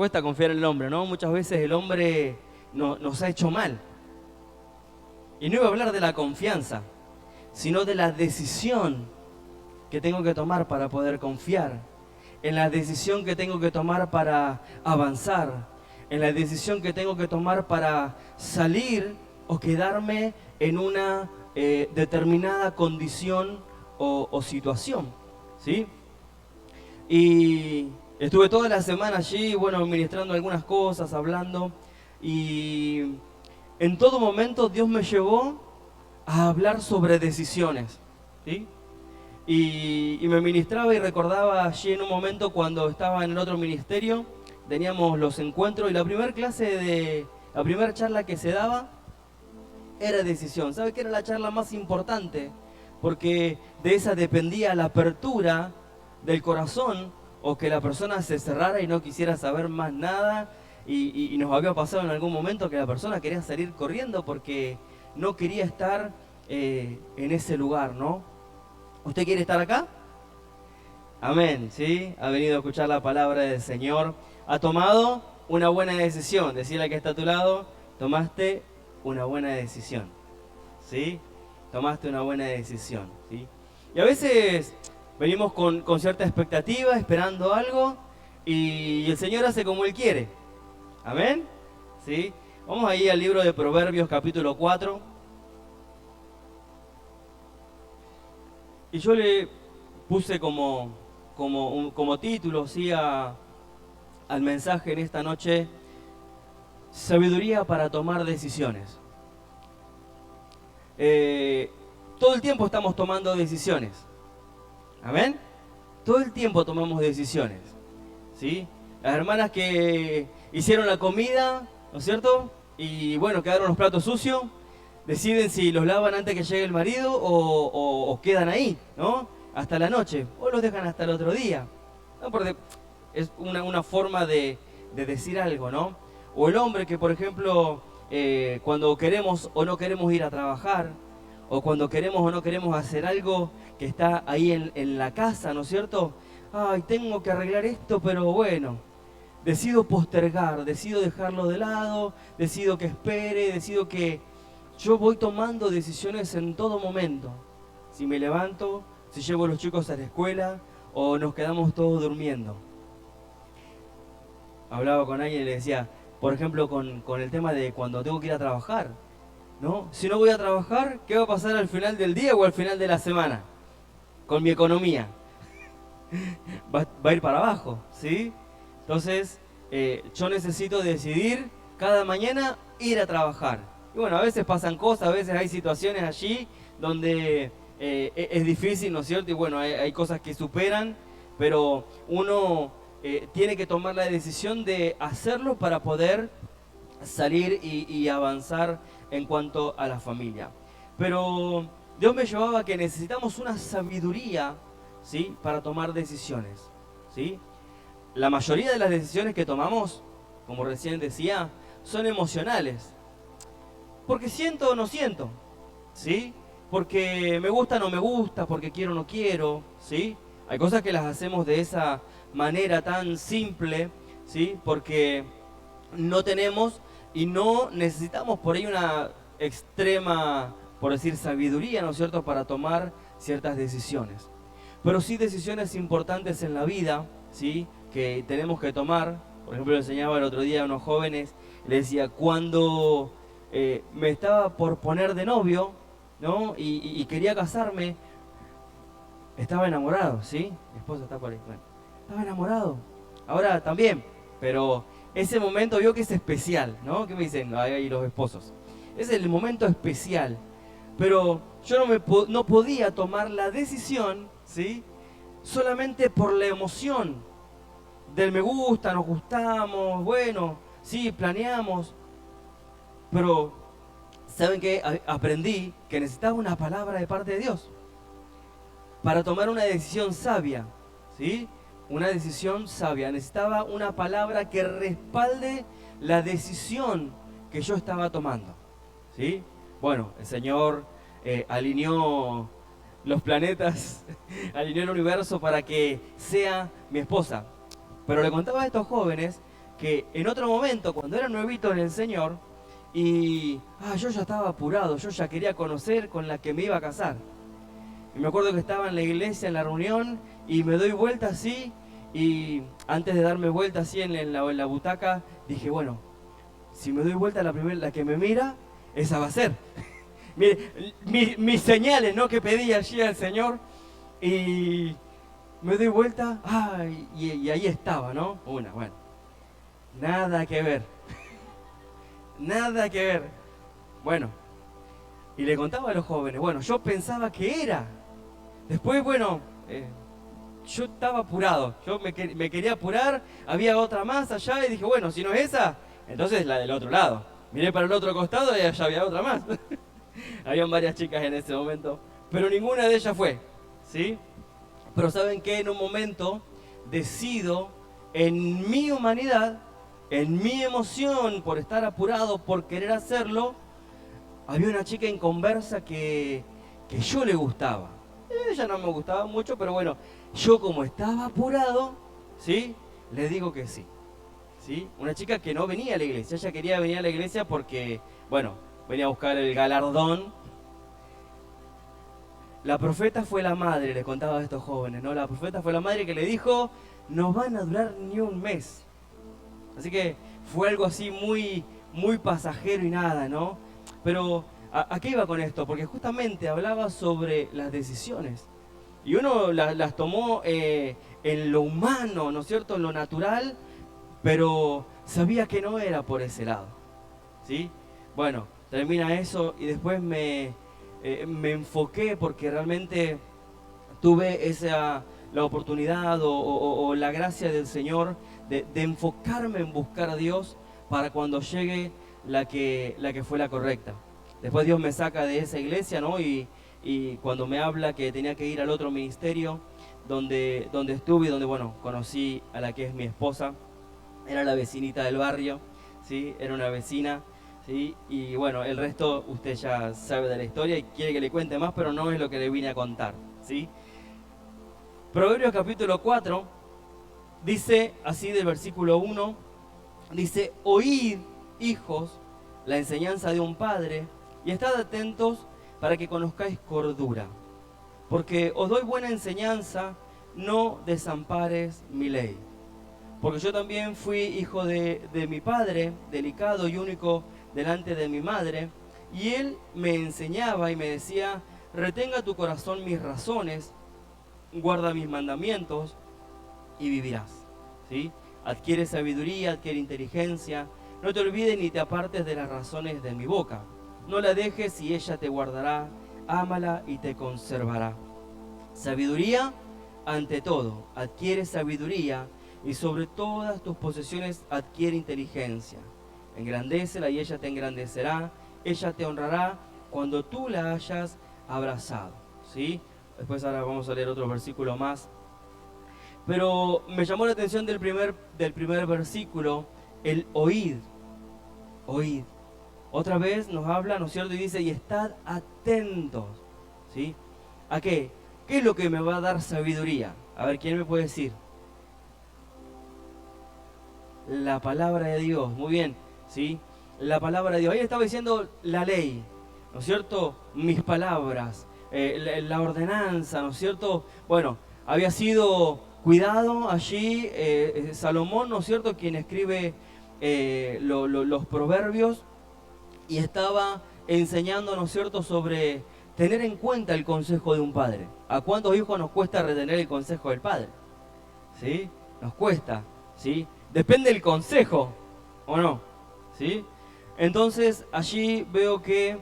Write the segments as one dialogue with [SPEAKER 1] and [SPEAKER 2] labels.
[SPEAKER 1] cuesta confiar en el hombre, ¿no? Muchas veces el hombre nos ha hecho mal. Y no iba a hablar de la confianza, sino de la decisión que tengo que tomar para poder confiar, en la decisión que tengo que tomar para avanzar, en la decisión que tengo que tomar para salir o quedarme en una determinada condición o situación, ¿sí? Y estuve toda la semana allí, bueno, ministrando algunas cosas, hablando, y en todo momento Dios me llevó a hablar sobre decisiones, ¿sí? Y me ministraba y recordaba allí en un momento cuando estaba en el otro ministerio, teníamos los encuentros y la la primera charla que se daba era decisión. ¿Sabe qué era la charla más importante? Porque de esa dependía la apertura del corazón o que la persona se cerrara y no quisiera saber más nada. Y nos había pasado en algún momento que la persona quería salir corriendo porque no quería estar en ese lugar, ¿no? ¿Usted quiere estar acá? Amén, ¿sí? Ha venido a escuchar la palabra del Señor. Ha tomado una buena decisión. Decirle al que está a tu lado, tomaste una buena decisión, ¿sí? Tomaste una buena decisión, ¿sí? Y a veces venimos con cierta expectativa, esperando algo, y el Señor hace como Él quiere. Amén, ¿sí? Vamos ahí al libro de Proverbios capítulo 4. Y yo le puse como título, ¿sí? Al mensaje en esta noche, sabiduría para tomar decisiones. Todo el tiempo estamos tomando decisiones. ¿Amén? Todo el tiempo tomamos decisiones, ¿sí? Las hermanas que hicieron la comida, ¿no es cierto? Y bueno, quedaron los platos sucios, deciden si los lavan antes que llegue el marido o quedan ahí, ¿no? Hasta la noche, o los dejan hasta el otro día, ¿no? Porque es una forma de decir algo, ¿no? O el hombre que, por ejemplo, cuando queremos o no queremos ir a trabajar, o cuando queremos o no queremos hacer algo que está ahí en la casa, ¿no es cierto? Ay, tengo que arreglar esto, pero bueno, decido postergar, decido dejarlo de lado, decido que espere, decido que yo voy tomando decisiones en todo momento. Si me levanto, si llevo a los chicos a la escuela o nos quedamos todos durmiendo. Hablaba con alguien y le decía, por ejemplo, con el tema de cuando tengo que ir a trabajar, ¿no? Si no voy a trabajar, ¿qué va a pasar al final del día o al final de la semana? Con mi economía. Va a ir para abajo, ¿sí? Entonces, yo necesito decidir cada mañana ir a trabajar. Y bueno, a veces pasan cosas, a veces hay situaciones allí donde es difícil, ¿no es cierto? Y bueno, hay cosas que superan, pero uno tiene que tomar la decisión de hacerlo para poder salir y avanzar en cuanto a la familia. Pero Dios me llevaba a que necesitamos una sabiduría, ¿sí? Para tomar decisiones, ¿sí? La mayoría de las decisiones que tomamos, como recién decía, son emocionales. Porque siento o no siento, ¿sí? Porque me gusta o no me gusta, porque quiero o no quiero, ¿sí? Hay cosas que las hacemos de esa manera tan simple, ¿sí? Porque no tenemos y no necesitamos por ahí una extrema, por decir, sabiduría, ¿no es cierto?, para tomar ciertas decisiones. Pero sí decisiones importantes en la vida, ¿sí?, que tenemos que tomar. Por ejemplo, le enseñaba el otro día a unos jóvenes, le decía, cuando me estaba por poner de novio, ¿no?, y quería casarme, estaba enamorado, ¿sí? Mi esposa está por ahí, bueno, estaba enamorado. Ahora también, pero ese momento vio que es especial, ¿no? ¿Qué me dicen ahí los esposos? Es el momento especial, pero yo no podía tomar la decisión, ¿sí?, solamente por la emoción del me gusta, nos gustamos, bueno, sí, planeamos, pero ¿saben qué? Aprendí que necesitaba una palabra de parte de Dios para tomar una decisión sabia, ¿sí? Una decisión sabia. Necesitaba una palabra que respalde la decisión que yo estaba tomando, ¿sí? Bueno, el Señor alineó los planetas, alineó el universo para que sea mi esposa. Pero le contaba a estos jóvenes que en otro momento, cuando era nuevito en el Señor, y yo ya estaba apurado, yo ya quería conocer con la que me iba a casar. Y me acuerdo que estaba en la iglesia, en la reunión, y me doy vuelta así, y antes de darme vuelta así en la butaca, dije, bueno, si me doy vuelta la que me mira, esa va a ser. Mire, mis señales, ¿no? Que pedí allí al Señor, y me doy vuelta, y ahí estaba, ¿no? Bueno, nada que ver, nada que ver. Bueno, y le contaba a los jóvenes, bueno, yo pensaba que era. Después, bueno, yo estaba apurado, yo me quería apurar, había otra más allá y dije, bueno, si no es esa, entonces la del otro lado. Miré para el otro costado y allá había otra más. Habían varias chicas en ese momento, pero ninguna de ellas fue, ¿sí? Pero ¿saben qué? En un momento decido, en mi humanidad, en mi emoción, por estar apurado, por querer hacerlo, había una chica en conversa que yo le gustaba. Ella no me gustaba mucho, pero bueno, yo como estaba apurado, ¿sí? Le digo que sí, ¿sí? Una chica que no venía a la iglesia, ella quería venir a la iglesia porque, bueno, venía a buscar el galardón. La profeta fue la madre, le contaba a estos jóvenes, ¿no? La profeta fue la madre que le dijo, no van a durar ni un mes. Así que fue algo así muy, muy pasajero y nada, ¿no? Pero, ¿a qué iba con esto? Porque justamente hablaba sobre las decisiones. Y uno las tomó en lo humano, ¿no es cierto? En lo natural, pero sabía que no era por ese lado, ¿sí? Bueno, termina eso y después me enfoqué porque realmente tuve la oportunidad o la gracia del Señor de enfocarme en buscar a Dios para cuando llegue la que fue la correcta. Después Dios me saca de esa iglesia, ¿no? Y cuando me habla que tenía que ir al otro ministerio donde estuve y donde, bueno, conocí a la que es mi esposa, era la vecinita del barrio, ¿sí? Era una vecina, ¿sí? Y bueno, el resto usted ya sabe de la historia y quiere que le cuente más, pero no es lo que le vine a contar, ¿sí? Proverbios capítulo 4 dice así del versículo 1, dice, oíd, hijos, la enseñanza de un padre, y estad atentos para que conozcáis cordura. Porque os doy buena enseñanza, no desampares mi ley. Porque yo también fui hijo de mi padre, delicado y único delante de mi madre, y él me enseñaba y me decía, retenga tu corazón mis razones, guarda mis mandamientos y vivirás. ¿Sí? Adquiere sabiduría, adquiere inteligencia, no te olvides ni te apartes de las razones de mi boca. No la dejes y ella te guardará, ámala y te conservará. Sabiduría ante todo, adquiere sabiduría y sobre todas tus posesiones adquiere inteligencia. Engrandécela y ella te engrandecerá, ella te honrará cuando tú la hayas abrazado. ¿Sí? Después ahora vamos a leer otro versículo más. Pero me llamó la atención del primer versículo, el oíd. Oíd. Otra vez nos habla, ¿no es cierto? Y dice, y estad atentos. ¿Sí? ¿A qué? ¿Qué es lo que me va a dar sabiduría? A ver, ¿quién me puede decir? La palabra de Dios. Muy bien, ¿sí? La palabra de Dios. Ahí estaba diciendo la ley, ¿no es cierto? Mis palabras, la ordenanza, ¿no es cierto? Bueno, había sido cuidado allí Salomón, ¿no es cierto? Quien escribe los proverbios y estaba enseñando, ¿no es cierto?, sobre tener en cuenta el consejo de un padre. ¿A cuántos hijos nos cuesta retener el consejo del padre? ¿Sí? Nos cuesta, ¿sí? Depende del consejo, ¿o no? ¿Sí? Entonces, allí veo que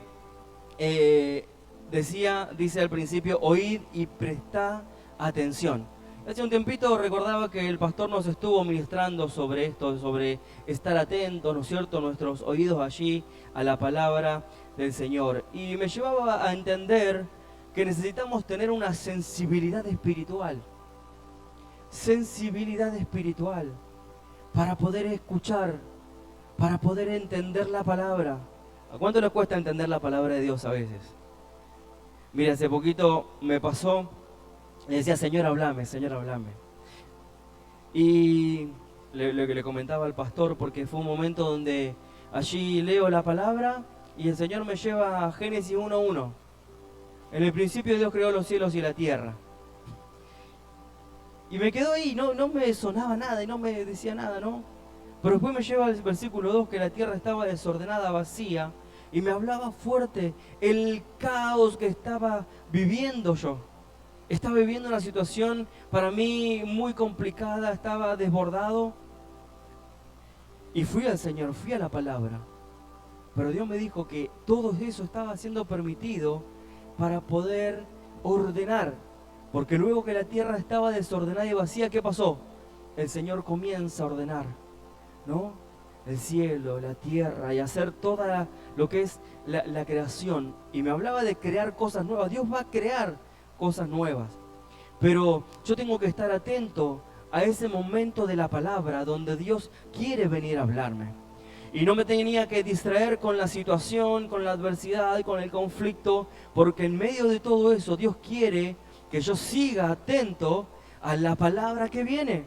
[SPEAKER 1] dice al principio, oíd y prestad atención. Hace un tiempito recordaba que el pastor nos estuvo ministrando sobre esto, sobre estar atentos, ¿no es cierto?, nuestros oídos allí a la palabra del Señor. Y me llevaba a entender que necesitamos tener una sensibilidad espiritual. Sensibilidad espiritual para poder escuchar, para poder entender la palabra. ¿A cuánto le cuesta entender la palabra de Dios a veces? Mira, hace poquito me pasó, le decía, Señor, hablame, Señor, hablame. Y lo que le comentaba al pastor, porque fue un momento donde allí leo la palabra y el Señor me lleva a Génesis 1:1. En el principio Dios creó los cielos y la tierra. Y me quedó ahí, no me sonaba nada y no me decía nada, ¿no? Pero después me lleva al versículo 2, que la tierra estaba desordenada, vacía, y me hablaba fuerte el caos que estaba viviendo yo. Estaba viviendo una situación para mí muy complicada, estaba desbordado. Y fui al Señor, fui a la palabra. Pero Dios me dijo que todo eso estaba siendo permitido para poder ordenar. Porque luego que la tierra estaba desordenada y vacía, ¿qué pasó? El Señor comienza a ordenar, ¿no? El cielo, la tierra y hacer toda lo que es la creación. Y me hablaba de crear cosas nuevas. Dios va a crear cosas nuevas. Pero yo tengo que estar atento a ese momento de la palabra donde Dios quiere venir a hablarme. Y no me tenía que distraer con la situación, con la adversidad, con el conflicto, porque en medio de todo eso Dios quiere que yo siga atento a la palabra que viene,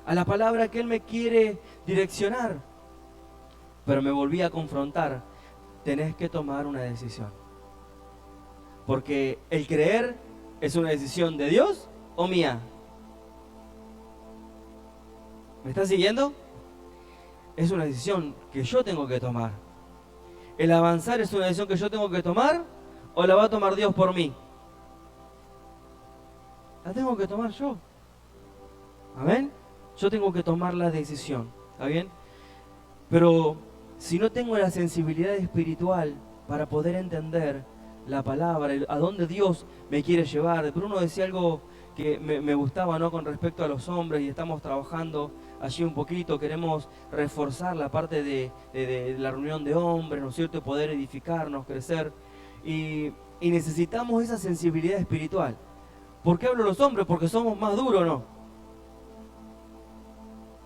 [SPEAKER 1] a la palabra que Él me quiere direccionar. Pero me volví a confrontar, tenés que tomar una decisión. Porque el creer es una decisión de Dios o mía. ¿Me estás siguiendo? Es una decisión que yo tengo que tomar. ¿El avanzar es una decisión que yo tengo que tomar o la va a tomar Dios por mí? La tengo que tomar yo. ¿Amén? Yo tengo que tomar la decisión. ¿Está bien? Pero si no tengo la sensibilidad espiritual para poder entender la palabra, a dónde Dios me quiere llevar. Bruno decía algo que me gustaba, ¿no? Con respecto a los hombres, y estamos trabajando allí un poquito, queremos reforzar la parte de la reunión de hombres, ¿no es cierto? Y poder edificarnos, crecer. Y necesitamos esa sensibilidad espiritual. ¿Por qué hablo de los hombres? Porque somos más duros, ¿no?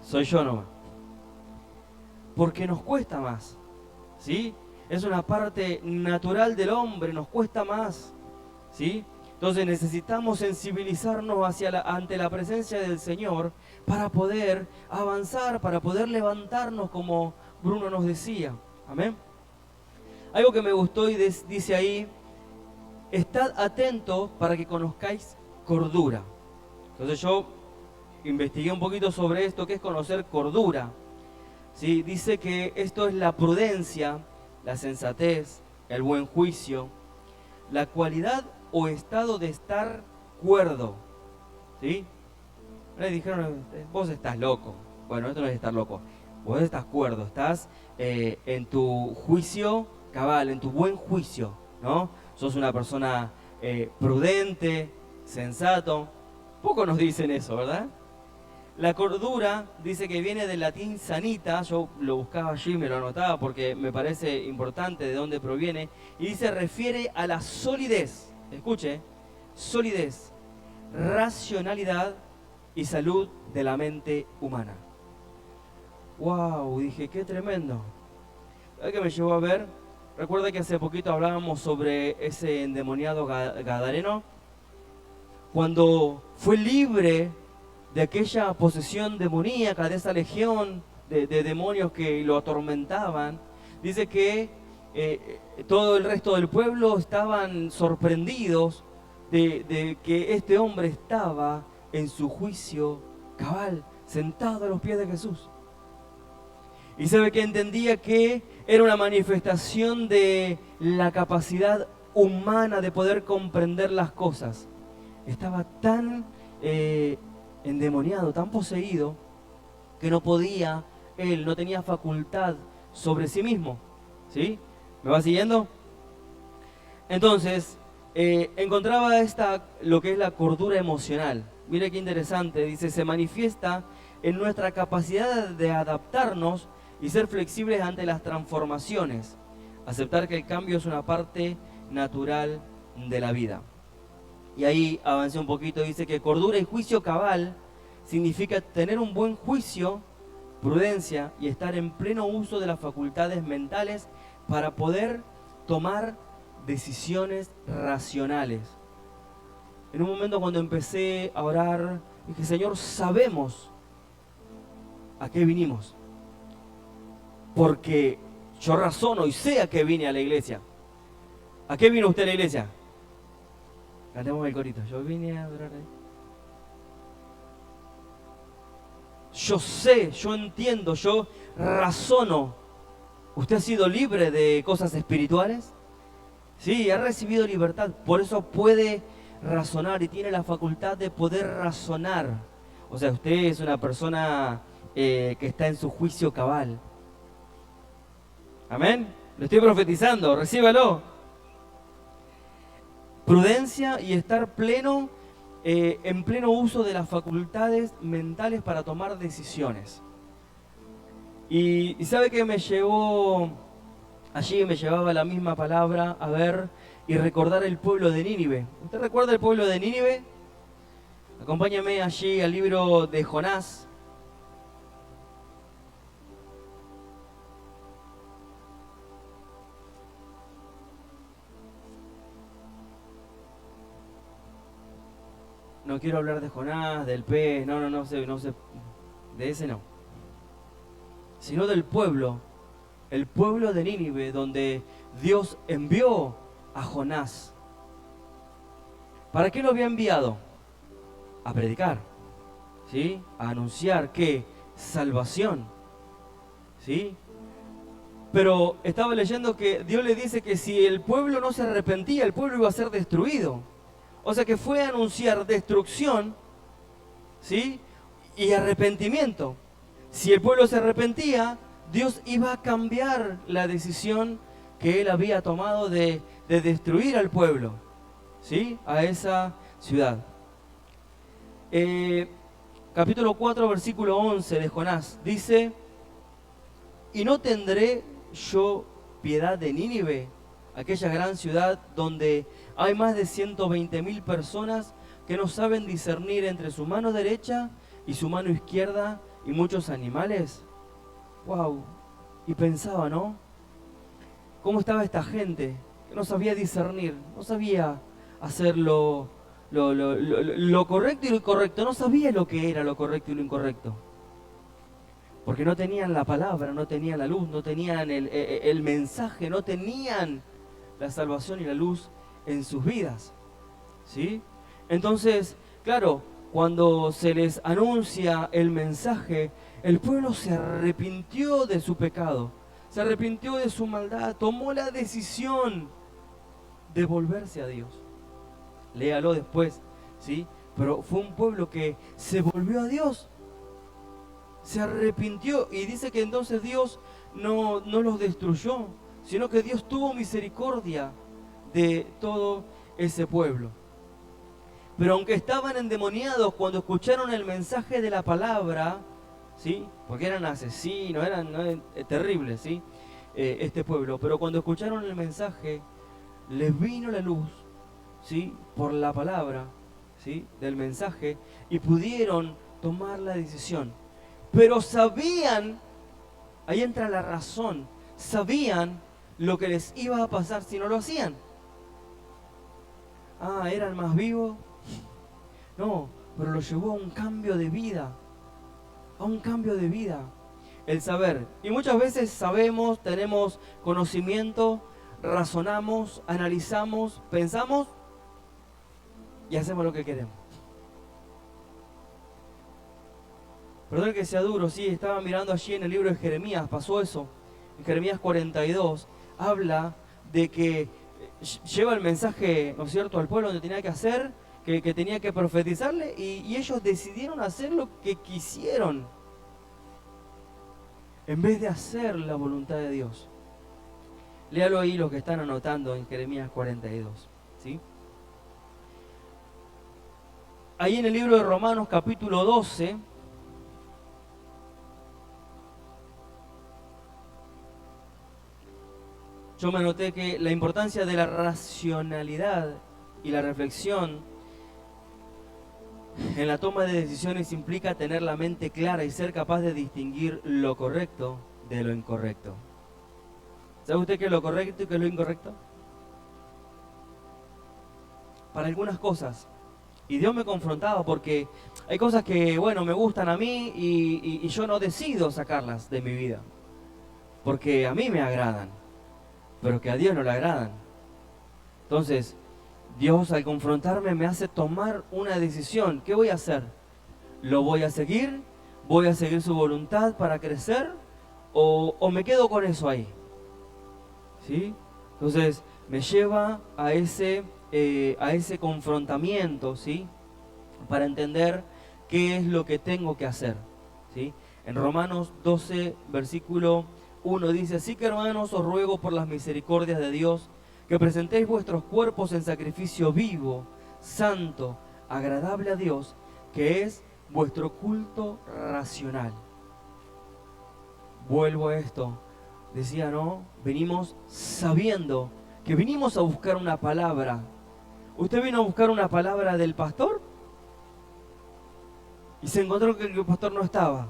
[SPEAKER 1] Soy yo nomás. Porque nos cuesta más, ¿sí? Es una parte natural del hombre, nos cuesta más, ¿sí? Entonces necesitamos sensibilizarnos ante la presencia del Señor para poder avanzar, para poder levantarnos, como Bruno nos decía. Amén. Algo que me gustó y dice ahí: estad atentos para que conozcáis cordura. Entonces yo investigué un poquito sobre esto, que es conocer cordura. ¿Sí? Dice que esto es la prudencia, la sensatez, el buen juicio, la cualidad o estado de estar cuerdo. ¿Sí? Le dijeron, vos estás loco. Bueno, esto no es estar loco. Vos estás cuerdo, estás en tu juicio cabal, en tu buen juicio, ¿no? Sos una persona prudente, sensato. Pocos nos dicen eso, ¿verdad? La cordura dice que viene del latín sanita. Yo lo buscaba allí, me lo anotaba porque me parece importante de dónde proviene. Y dice, refiere a la solidez, escuche, solidez, racionalidad y salud de la mente humana. ¡Wow! Dije, qué tremendo. ¿Sabes qué me llevó a ver? Recuerda que hace poquito hablábamos sobre ese endemoniado gadareno. Cuando fue libre de aquella posesión demoníaca, de esa legión de demonios que lo atormentaban, dice que todo el resto del pueblo estaban sorprendidos de que este hombre estaba en su juicio cabal, sentado a los pies de Jesús. Y sabe que entendía que era una manifestación de la capacidad humana de poder comprender las cosas. Estaba tan endemoniado, tan poseído, que no podía, él no tenía facultad sobre sí mismo. ¿Sí? ¿Me va siguiendo? Entonces, encontraba lo que es la cordura emocional. Mire qué interesante, dice, se manifiesta en nuestra capacidad de adaptarnos y ser flexibles ante las transformaciones. Aceptar que el cambio es una parte natural de la vida. Y ahí avancé un poquito, dice que cordura y juicio cabal significa tener un buen juicio, prudencia y estar en pleno uso de las facultades mentales para poder tomar decisiones racionales. En un momento cuando empecé a orar, dije, Señor, sabemos ¿A qué vinimos? Porque yo razono y sé a qué vine a la iglesia. ¿A qué vino usted a la iglesia? Cantemos el corito. Yo vine a adorar a Dios. Yo sé, yo entiendo, yo razono. ¿Usted ha sido libre de cosas espirituales? Sí, ha recibido libertad. Por eso puede razonar y tiene la facultad de poder razonar. O sea, usted es una persona que está en su juicio cabal. Amén. Lo estoy profetizando, recíbalo. Prudencia y estar pleno, en pleno uso de las facultades mentales para tomar decisiones. Y sabe que me llevó, allí me llevaba la misma palabra a ver y recordar el pueblo de Nínive. ¿Usted recuerda el pueblo de Nínive? Acompáñame allí al libro de Jonás. No quiero hablar de Jonás, del pez, no sé, de ese no. Sino del pueblo, el pueblo de Nínive, donde Dios envió a Jonás. ¿Para qué lo había enviado? A predicar, ¿sí? A anunciar que salvación, ¿sí? Pero estaba leyendo que Dios le dice que si el pueblo no se arrepentía, el pueblo iba a ser destruido. O sea que fue a anunciar destrucción, ¿sí? Y arrepentimiento. Si el pueblo se arrepentía, Dios iba a cambiar la decisión que él había tomado de destruir al pueblo, ¿sí? A esa ciudad. Capítulo 4, versículo 11 de Jonás, dice: ¿y no tendré yo piedad de Nínive, aquella gran ciudad donde hay más de 120.000 personas que no saben discernir entre su mano derecha y su mano izquierda y muchos animales? ¡Wow! Y pensaba, ¿no? ¿Cómo estaba esta gente que no sabía discernir, no sabía hacer lo correcto y lo incorrecto, no sabía lo que era lo correcto y lo incorrecto? Porque no tenían la palabra, no tenían la luz, no tenían el mensaje, no tenían la salvación y la luz en sus vidas, ¿sí? Entonces, claro, cuando se les anuncia el mensaje, el pueblo se arrepintió de su pecado, se arrepintió de su maldad, tomó la decisión de volverse a Dios. Léalo después, ¿sí? Pero fue un pueblo que se volvió a Dios, se arrepintió, y dice que entonces Dios no los destruyó, sino que Dios tuvo misericordia de todo ese pueblo. Pero aunque estaban endemoniados cuando escucharon el mensaje de la palabra, ¿sí? Porque eran asesinos, eran terribles, ¿sí? Este pueblo. Pero cuando escucharon el mensaje, les vino la luz, ¿sí? Por la palabra, ¿sí? Del mensaje, y pudieron tomar la decisión. Pero sabían, ahí entra la razón, sabían lo que les iba a pasar si no lo hacían. Ah, ¿eran más vivos? No, pero lo llevó a un cambio de vida, a un cambio de vida, el saber. Y muchas veces sabemos, tenemos conocimiento, razonamos, analizamos, pensamos y hacemos lo que queremos. Perdón que sea duro, sí, estaba mirando allí en el libro de Jeremías, pasó eso. En Jeremías 42 habla de que lleva el mensaje, ¿no es cierto?, al pueblo donde tenía que hacer, que tenía que profetizarle, y ellos decidieron hacer lo que quisieron, en vez de hacer la voluntad de Dios. Léalo ahí los que están anotando en Jeremías 42, ¿sí? Ahí en el libro de Romanos capítulo 12, yo me anoté que la importancia de la racionalidad y la reflexión en la toma de decisiones implica tener la mente clara y ser capaz de distinguir lo correcto de lo incorrecto. ¿Sabe usted qué es lo correcto y qué es lo incorrecto? Para algunas cosas Y Dios me confrontaba porque hay cosas que, bueno, me gustan a mí y yo no decido sacarlas de mi vida. Porque a mí me agradan, pero que a Dios no le agradan. Entonces, Dios al confrontarme me hace tomar una decisión. ¿Qué voy a hacer? ¿Lo voy a seguir? ¿Voy a seguir su voluntad para crecer? ¿O me quedo con eso ahí? ¿Sí? Entonces, me lleva a ese confrontamiento, ¿sí? Para entender qué es lo que tengo que hacer, ¿sí? En Romanos 12, versículo 1 dice: así que, hermanos, os ruego por las misericordias de Dios que presentéis vuestros cuerpos en sacrificio vivo, santo, agradable a Dios, que es vuestro culto racional. Vuelvo a esto. Decía, ¿no? Venimos sabiendo que vinimos a buscar una palabra. ¿Usted vino a buscar una palabra del pastor? Y se encontró que el pastor no estaba.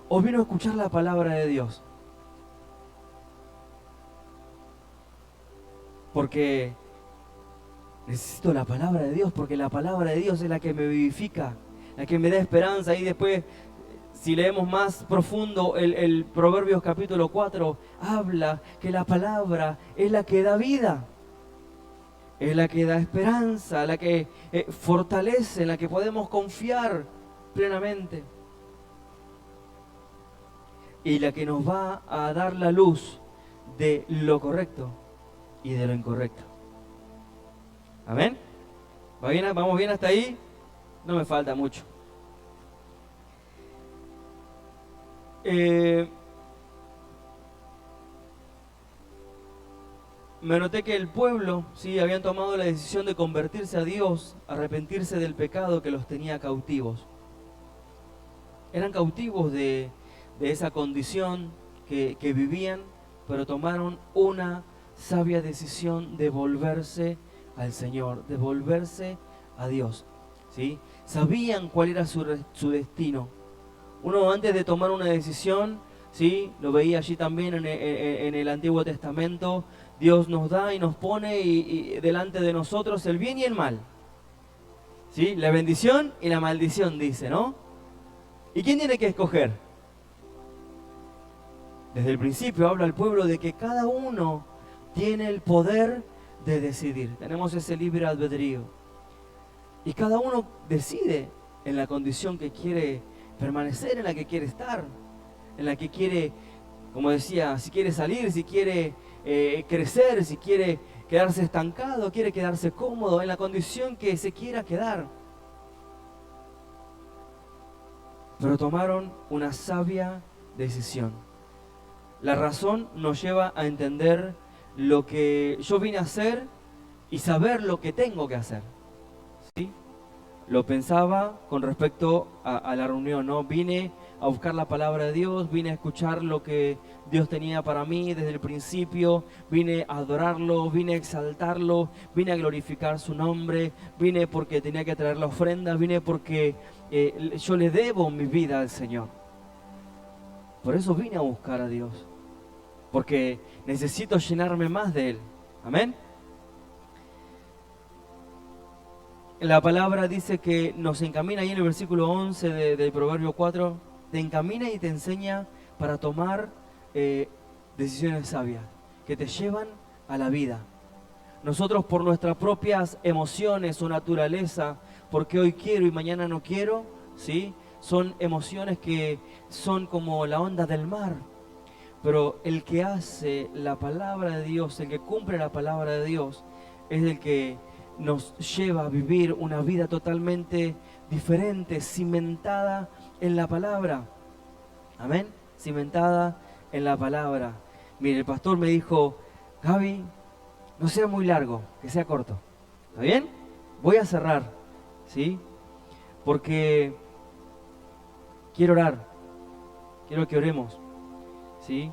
[SPEAKER 1] ¿O vino a escuchar la palabra de Dios? Porque necesito la palabra de Dios, porque la palabra de Dios es la que me vivifica, la que me da esperanza. Y después, si leemos más profundo el Proverbios capítulo 4, habla que la palabra es la que da vida, es la que da esperanza, la que fortalece, en la que podemos confiar plenamente. Y la que nos va a dar la luz de lo correcto y de lo incorrecto. ¿Amén? ¿Va bien? ¿Vamos bien hasta ahí? No me falta mucho. Me noté que el pueblo, sí, habían tomado la decisión de convertirse a Dios, arrepentirse del pecado que los tenía cautivos. Eran cautivos de esa condición que vivían, pero tomaron una sabia decisión de volverse al Señor, de volverse a Dios, ¿sí? Sabían cuál era su destino. Uno, antes de tomar una decisión, ¿sí? Lo veía allí también en el Antiguo Testamento. Dios nos da y nos pone y delante de nosotros el bien y el mal, ¿sí? La bendición y la maldición, dice, ¿no? ¿Y quién tiene que escoger? Desde el principio habla al pueblo de que cada uno tiene el poder de decidir. Tenemos ese libre albedrío. Y cada uno decide en la condición que quiere permanecer, en la que quiere estar, en la que quiere, como decía, si quiere salir, si quiere crecer, si quiere quedarse estancado, quiere quedarse cómodo, en la condición que se quiera quedar. Pero tomaron una sabia decisión. La razón nos lleva a entender lo que yo vine a hacer y saber lo que tengo que hacer, ¿sí? Lo pensaba con respecto a la reunión, ¿no? Vine a buscar la palabra de Dios, vine a escuchar lo que Dios tenía para mí desde el principio, vine a adorarlo, vine a exaltarlo, vine a glorificar su nombre, vine porque tenía que traer la ofrenda, vine porque yo le debo mi vida al Señor. Por eso vine a buscar a Dios, porque necesito llenarme más de Él. Amén. La palabra dice que nos encamina, ahí en el versículo 11 del Proverbio 4, te encamina y te enseña para tomar decisiones sabias, que te llevan a la vida. Nosotros, por nuestras propias emociones o naturaleza, porque hoy quiero y mañana no quiero, ¿sí? Son emociones que son como la onda del mar. Pero el que hace la palabra de Dios, el que cumple la palabra de Dios, es el que nos lleva a vivir una vida totalmente diferente, cimentada en la palabra. Amén, cimentada en la palabra. Mire, el pastor me dijo, Gaby, no sea muy largo, que sea corto. ¿Está bien? Voy a cerrar, ¿sí? Porque quiero orar, quiero que oremos, ¿sí?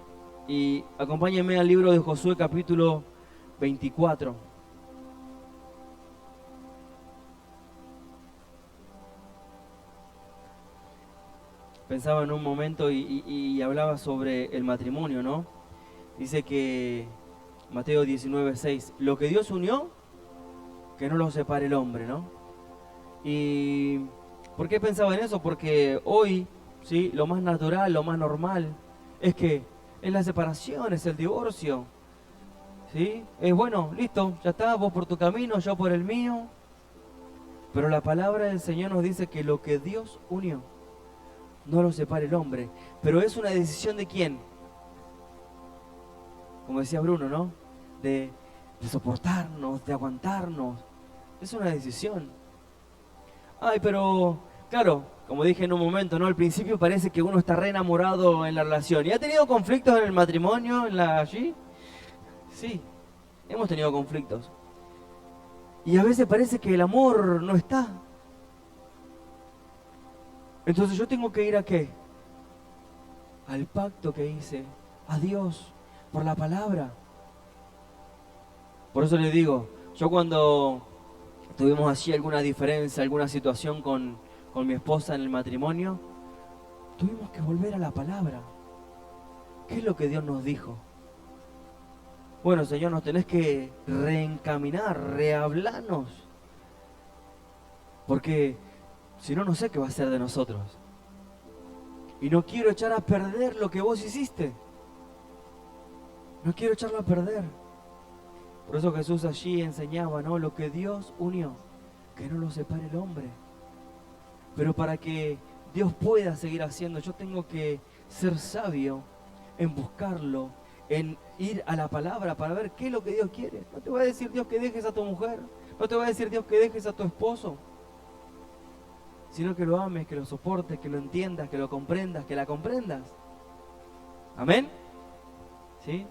[SPEAKER 1] Y acompáñenme al libro de Josué capítulo 24. Pensaba en un momento y hablaba sobre el matrimonio, ¿no? Dice que Mateo 19:6, lo que Dios unió, que no lo separe el hombre, ¿no? ¿Y por qué pensaba en eso? Porque hoy, ¿sí?, lo más natural, lo más normal, es la separación, es el divorcio. ¿Sí? Es bueno, listo, ya está, vos por tu camino, yo por el mío. Pero la palabra del Señor nos dice que lo que Dios unió, no lo separe el hombre. Pero es una decisión de quién, como decía Bruno, ¿no? De soportarnos, de aguantarnos. Es una decisión. Ay, pero, claro, como dije en un momento, ¿no? Al principio parece que uno está re enamorado en la relación. ¿Y ha tenido conflictos en el matrimonio, allí? Sí, hemos tenido conflictos. Y a veces parece que el amor no está. Entonces yo tengo que ir ¿a qué? Al pacto que hice, a Dios, por la palabra. Por eso les digo, yo cuando tuvimos así alguna diferencia, alguna situación con mi esposa en el matrimonio, tuvimos que volver a la palabra. ¿Qué es lo que Dios nos dijo? Bueno, Señor, nos tenés que reencaminar, rehablarnos. Porque si no, no sé qué va a ser de nosotros. Y no quiero echar a perder lo que vos hiciste. No quiero echarlo a perder. Por eso Jesús allí enseñaba, ¿no? Lo que Dios unió, que no lo separe el hombre. Pero para que Dios pueda seguir haciendo, yo tengo que ser sabio en buscarlo, en ir a la palabra para ver qué es lo que Dios quiere. No te va a decir Dios que dejes a tu mujer, no te va a decir Dios que dejes a tu esposo, sino que lo ames, que lo soportes, que lo entiendas, que lo comprendas, que la comprendas. ¿Amén? ¿Sí?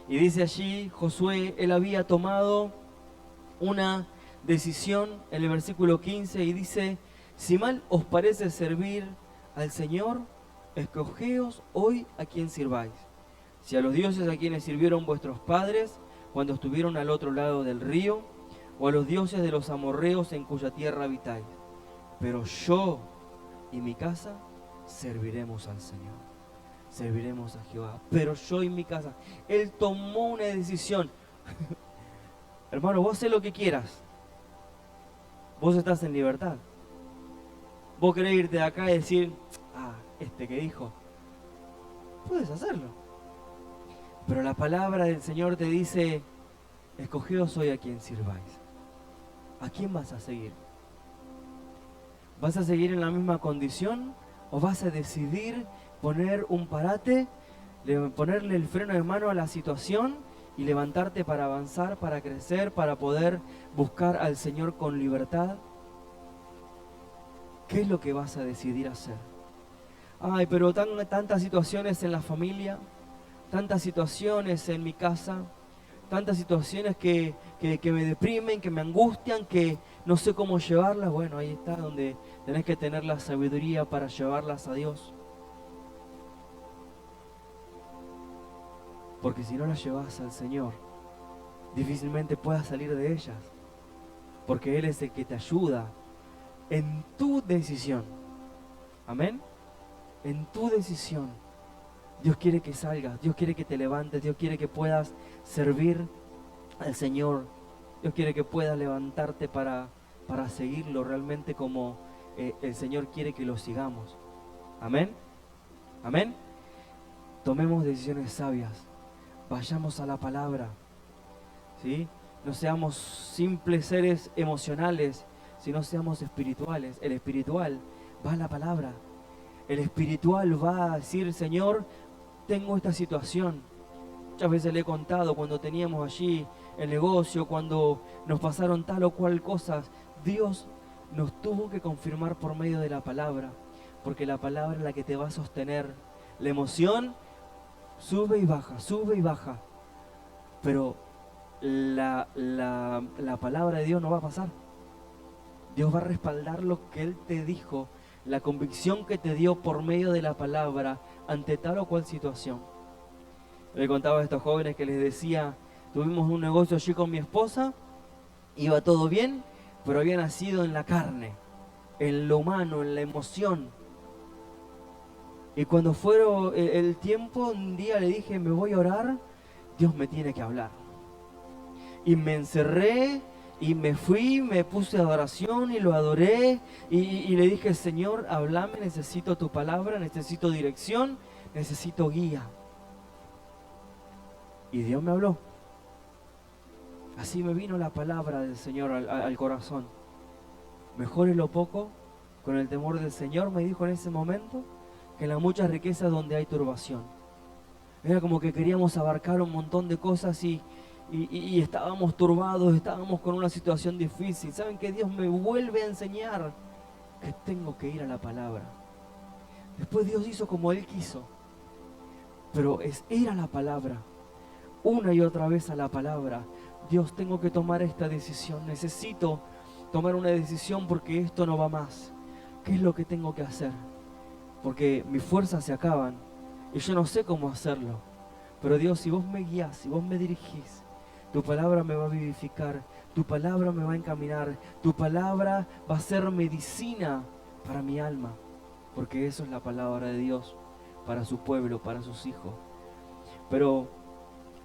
[SPEAKER 1] Y dice allí Josué, él había tomado una decisión en el versículo 15 y dice: si mal os parece servir al Señor, escogeos hoy a quien sirváis. Si a los dioses a quienes sirvieron vuestros padres cuando estuvieron al otro lado del río, o a los dioses de los amorreos en cuya tierra habitáis. Pero yo y mi casa serviremos al Señor. Serviremos a Jehová. Pero yo y mi casa. Él tomó una decisión. Hermano, vos sé lo que quieras. Vos estás en libertad. Vos querés irte de acá y decir: este que dijo. Puedes hacerlo. Pero la palabra del Señor te dice: escogeos hoy a quien sirváis. ¿A quién vas a seguir? ¿Vas a seguir en la misma condición? ¿O vas a decidir poner un parate, ponerle el freno de mano a la situación y levantarte para avanzar, para crecer, para poder buscar al Señor con libertad? ¿Qué es lo que vas a decidir hacer? Ay, pero tantas situaciones en la familia, tantas situaciones en mi casa, tantas situaciones que me deprimen, que me angustian, que no sé cómo llevarlas. Bueno, ahí está donde tenés que tener la sabiduría para llevarlas a Dios. Porque si no las llevas al Señor, difícilmente puedas salir de ellas. Porque Él es el que te ayuda en tu decisión. Amén. En tu decisión. Dios quiere que salgas, Dios quiere que te levantes, Dios quiere que puedas servir al Señor. Dios quiere que puedas levantarte para seguirlo realmente como el Señor quiere que lo sigamos. Amén. Amén. Tomemos decisiones sabias. Vayamos a la palabra. ¿Sí? No seamos simples seres emocionales, sino seamos espirituales. El espiritual va a la palabra. El espiritual va a decir: Señor, tengo esta situación. Muchas veces le he contado cuando teníamos allí el negocio, cuando nos pasaron tal o cual cosas. Dios nos tuvo que confirmar por medio de la palabra, porque la palabra es la que te va a sostener. La emoción sube y baja, pero la palabra de Dios no va a pasar. Dios va a respaldar lo que Él te dijo, la convicción que te dio por medio de la palabra ante tal o cual situación. Le contaba a estos jóvenes que les decía: tuvimos un negocio allí con mi esposa, iba todo bien, pero había nacido en la carne, en lo humano, en la emoción. Y cuando fue el tiempo, un día le dije: me voy a orar, Dios me tiene que hablar. Y me encerré Y me fui, me puse a adoración y lo adoré y le dije, Señor, háblame, necesito tu palabra, necesito dirección, necesito guía. Y Dios me habló. Así me vino la palabra del Señor al corazón. Mejore lo poco con el temor del Señor, me dijo en ese momento, que en las muchas riquezas donde hay turbación. Era como que queríamos abarcar un montón de cosas y estábamos turbados, estábamos con una situación difícil. ¿Saben que Dios me vuelve a enseñar que tengo que ir a la palabra? Después Dios hizo como Él quiso, pero es ir a la palabra, una y otra vez a la palabra. Dios, tengo que tomar esta decisión, necesito tomar una decisión porque esto no va más. ¿Qué es lo que tengo que hacer? Porque mis fuerzas se acaban y yo no sé cómo hacerlo. Pero Dios, si vos me guías, si vos me dirigís, tu palabra me va a vivificar, tu palabra me va a encaminar, tu palabra va a ser medicina para mi alma, porque eso es la palabra de Dios para su pueblo, para sus hijos. Pero,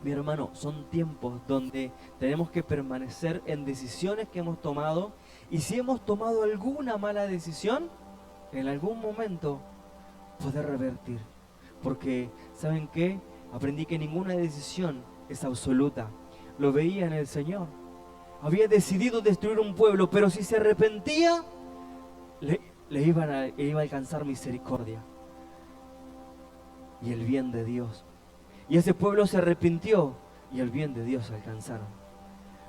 [SPEAKER 1] mi hermano, son tiempos donde tenemos que permanecer en decisiones que hemos tomado, y si hemos tomado alguna mala decisión, en algún momento poder revertir. Porque, ¿saben qué? Aprendí que ninguna decisión es absoluta. Lo veía en el Señor. Había decidido destruir un pueblo, pero si se arrepentía, le iba a alcanzar misericordia y el bien de Dios. Y ese pueblo se arrepintió y el bien de Dios alcanzaron.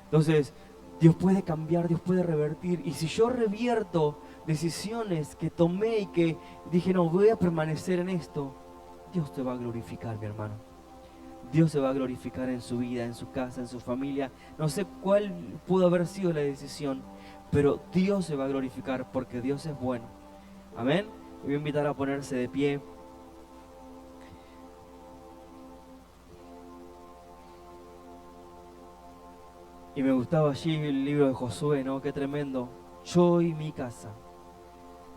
[SPEAKER 1] Entonces, Dios puede cambiar, Dios puede revertir. Y si yo revierto decisiones que tomé y que dije, no, voy a permanecer en esto, Dios te va a glorificar, mi hermano. Dios se va a glorificar en su vida, en su casa, en su familia. No sé cuál pudo haber sido la decisión, pero Dios se va a glorificar porque Dios es bueno. Amén. Voy a invitar a ponerse de pie. Y me gustaba allí el libro de Josué, ¿no? Qué tremendo. Yo y mi casa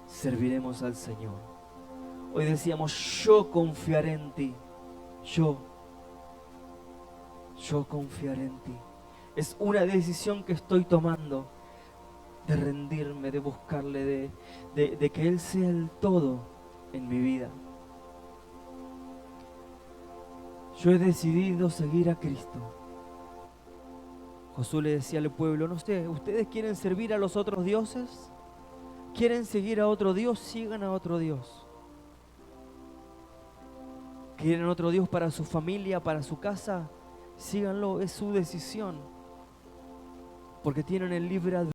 [SPEAKER 1] serviremos al Señor. Hoy decíamos, yo confiaré en ti. Yo confiaré en ti. Es una decisión que estoy tomando, de rendirme, de buscarle, de que Él sea el todo en mi vida. Yo he decidido seguir a Cristo. Josué le decía al pueblo, no sé, ¿ustedes quieren servir a los otros dioses? ¿Quieren seguir a otro Dios? Sigan a otro Dios. ¿Quieren otro Dios para su familia, para su casa? Síganlo, es su decisión. Porque tienen el libre albedrío.